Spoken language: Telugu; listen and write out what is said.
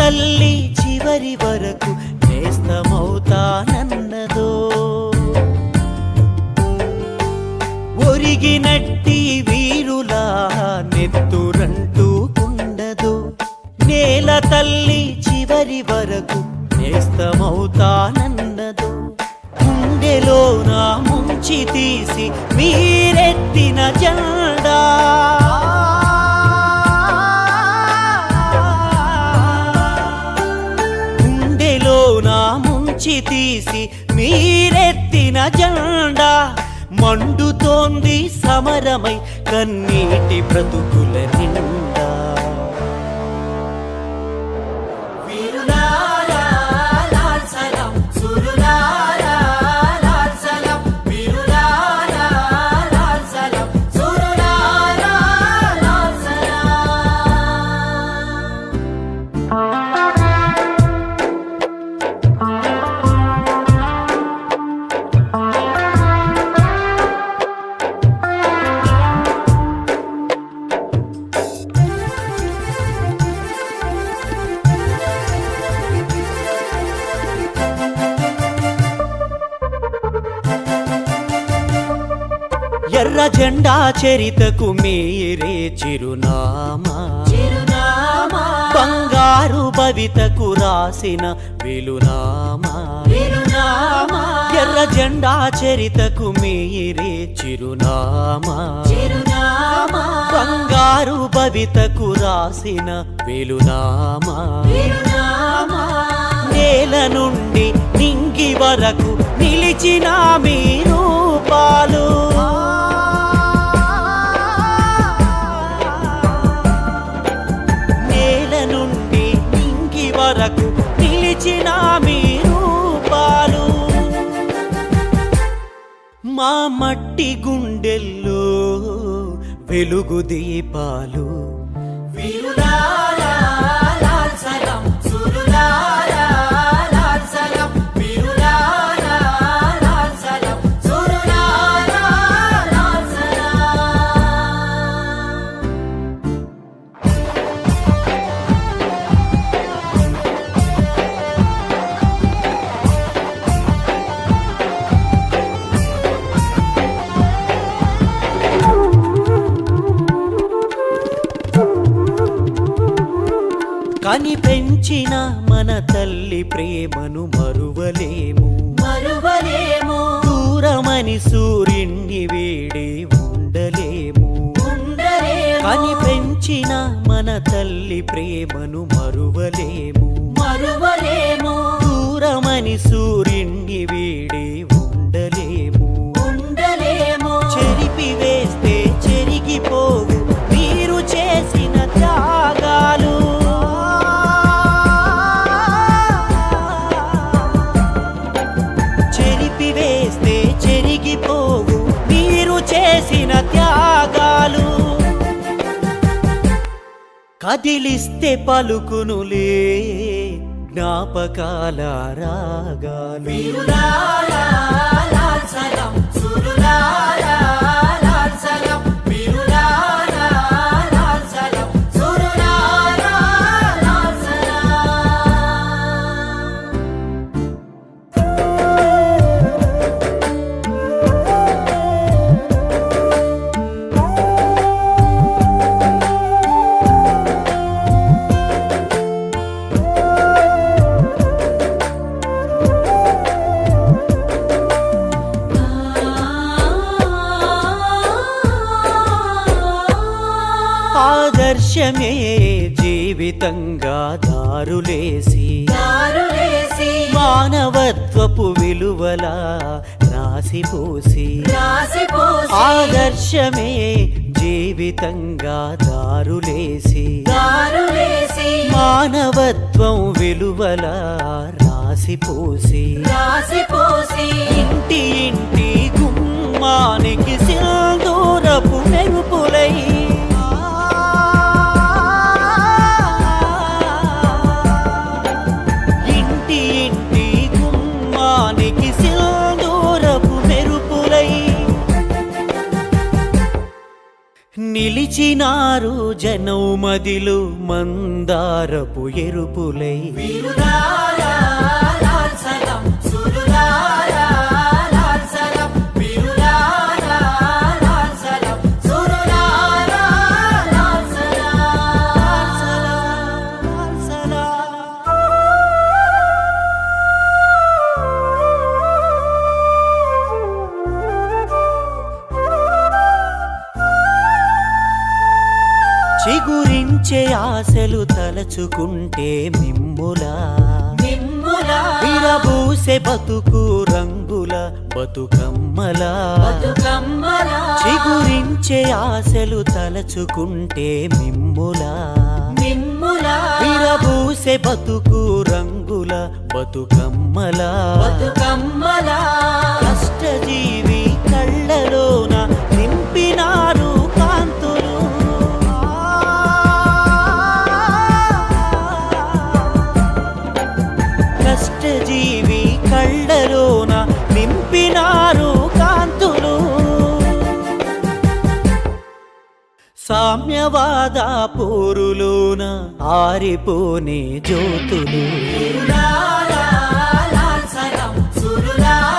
తల్లి చివరి వరకు నేస్తమవుతానన్నదో, ఒరిగినట్టి వీరులా నెత్తురంటూకుండదు. నేల తల్లి చివరి వరకు నేస్తమవుతానన్నదో, గుండెలోన ముంచి తీసి మీరెత్తిన జెండా, గుండెలోన ముంచి తీసి మీరెత్తిన జెండా మండుతోంది సమరమై కన్నీటి బ్రతుకుల నిండా. ఎర్ర జెండా చరితకు మీరే చిరునామా, బంగారు భవితకు రాసిన వెలునామా. ఎర్ర జెండా చరితకు మీరే చిరునామా, బంగారు భవితకు రాసిన వెలునామా. నేల నుండి నింగి వరకు నిలిచిన మీ రూపాలు, వరకు నిలిచిన మీ రూపాలు మా మట్టి గుండెల్లో వెలుగు దీపాలు. వీరులారా లాల్ సలాం, సురులారా లాల్ సలాం, వీరులారా లాల్ సలాం, సురులారా లాల్ సలాం. కని పెంచిన మన తల్లి ప్రేమను మరువలేము, దూరమని సూర్యుణ్ణి వేడి ఉండలేము. కని పెంచిన మన తల్లి ప్రేమను మరువలేము, దూరమని సూర్యుణ్ణి వేడి ఉండలేము. చెరిపి వేస్తే చెరిగిపోవు మీరు చేసిన త్యాగాలు, వేస్తే చెరిగిపోవు మీరు చేసిన త్యాగాలు. కదిలిస్తే పలుకునులే జ్ఞాపకాల రాగాలు. వీరులారా లాల్ సలాం, సురులారా లాల్ సలాం, వీరులారా లాల్ సలాం, సురులారా లాల్ సలాం. ఆదర్శమే జీవితంగా దారులేసి మానవత్వపు విలువల రాసిపోసి, ఆదర్శమే జీవితంగా దారులేసి మానవత్వం విలువల రాసిపోసి, ఇంటి ఇంటి గుమ్మానికి సింధూరపు మెరుపులై, ఇంటి ఇంటి గుమ్మానికి సింధూరపు మెరుపులై నిలిచినారు జనం మదిలో మందారపు ఎరుపులై. వీరులారా లాల్ సలాం, సురులారా లాల్ సలాం, వీరులారా లాల్ సలాం, సురులారా లాల్ సలాం, లాల్ సలాం. చిగురించే ఆశలు తలచుకుంటే మిమ్ములా విరబూసే బతుకు రంగుల బతుకమ్మలా. చిగురించే ఆశలు తలచుకుంటే మిమ్ములా విరబూసే బతుకు రంగుల బతుకమ్మలా. కష్టజీవి కళ్ళలోన నింపినారు కాంతులు. కష్టజీవి కళ్ళలోన నింపినారు కాంతులు. సామ్యవాద పోరులోన ఆరిపోనే జ్యోతులు. లాల్ సలాం, సురులారా